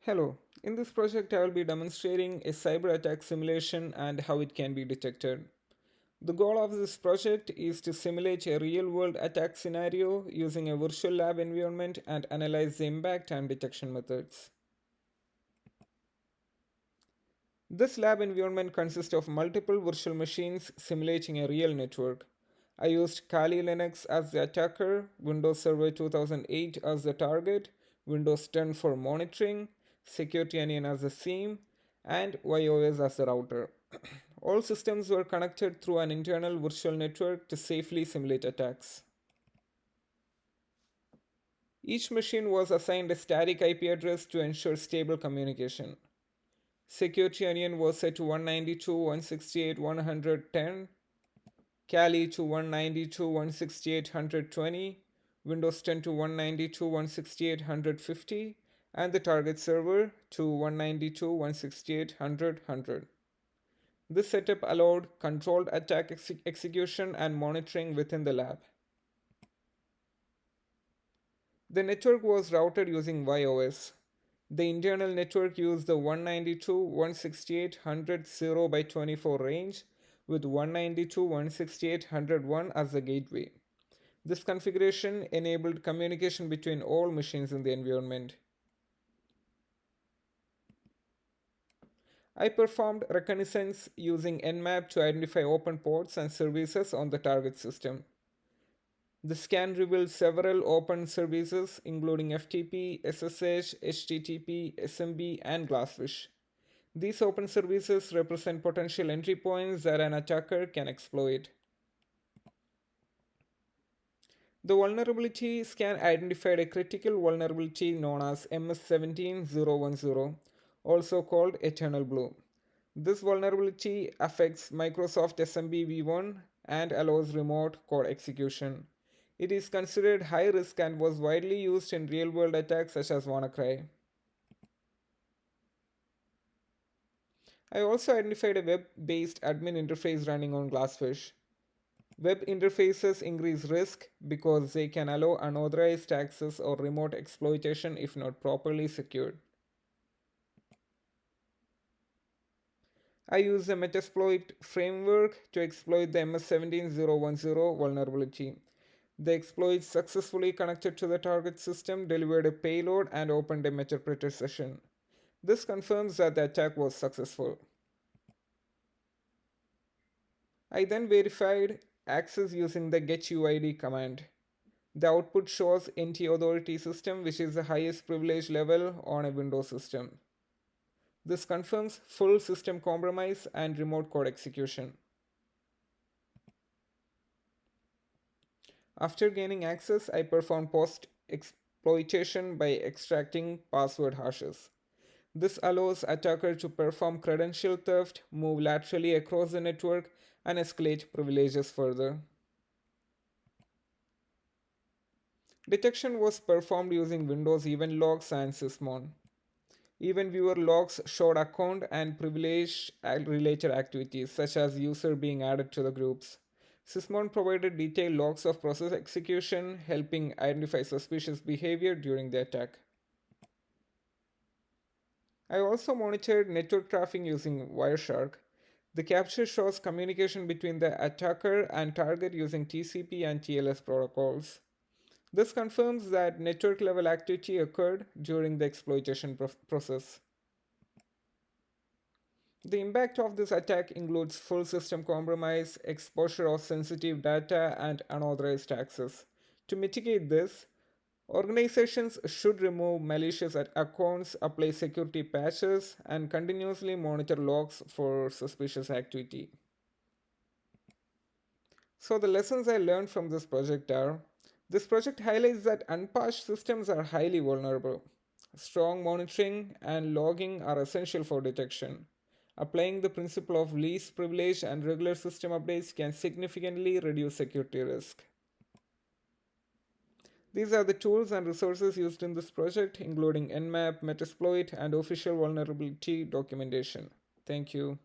Hello, in this project I will be demonstrating a cyber attack simulation and how it can be detected. The goal of this project is to simulate a real world attack scenario using a virtual lab environment and analyze the impact and detection methods. This lab environment consists of multiple virtual machines simulating a real network. I used Kali Linux as the attacker, Windows Server 2008 as the target, Windows 10 for monitoring, Security Onion as the SIEM, and YOS as the router. All systems were connected through an internal virtual network to safely simulate attacks. Each machine was assigned a static IP address to ensure stable communication. Security Onion was set to 192.168.110, Kali to 192.168.120, Windows 10 to 192.168.150, and the target server to 192.168.100. This setup allowed controlled attack execution and monitoring within the lab. The network was routed using YOS. The internal network used the 192.168.100 0 by 24 range with 192.168.101 as the gateway. This configuration enabled communication between all machines in the environment. I performed reconnaissance using Nmap to identify open ports and services on the target system. The scan revealed several open services including FTP, SSH, HTTP, SMB, and Glassfish. These open services represent potential entry points that an attacker can exploit. The vulnerability scan identified a critical vulnerability known as MS17010, also called Eternal Blue. This vulnerability affects Microsoft SMB v1 and allows remote code execution. It is considered high risk and was widely used in real world attacks such as WannaCry. I also identified a web based admin interface running on Glassfish. Web interfaces increase risk because they can allow unauthorized access or remote exploitation if not properly secured. I used the Metasploit framework to exploit the MS17010 vulnerability. The exploit successfully connected to the target system, delivered a payload, and opened a Meterpreter session. This confirms that the attack was successful. I then verified access using the getuid command. The output shows NT authority system, which is the highest privilege level on a Windows system. This confirms full system compromise and remote code execution. After gaining access, I performed post exploitation by extracting password hashes. This allows attacker to perform credential theft, move laterally across the network, and escalate privileges further. Detection was performed using Windows event logs and Sysmon. Event viewer logs showed account and privilege related activities, such as user being added to the groups. Sysmon provided detailed logs of process execution, helping identify suspicious behavior during the attack. I also monitored network traffic using Wireshark. The capture shows communication between the attacker and target using TCP and TLS protocols. This confirms that network level activity occurred during the exploitation process. The impact of this attack includes full system compromise, exposure of sensitive data, and unauthorized access. To mitigate this, organizations should remove malicious accounts, apply security patches, and continuously monitor logs for suspicious activity. So, the lessons I learned from this project are: this project highlights that unpatched systems are highly vulnerable. Strong monitoring and logging are essential for detection. Applying the principle of least privilege and regular system updates can significantly reduce security risk. These are the tools and resources used in this project, including Nmap, Metasploit, and official vulnerability documentation. Thank you.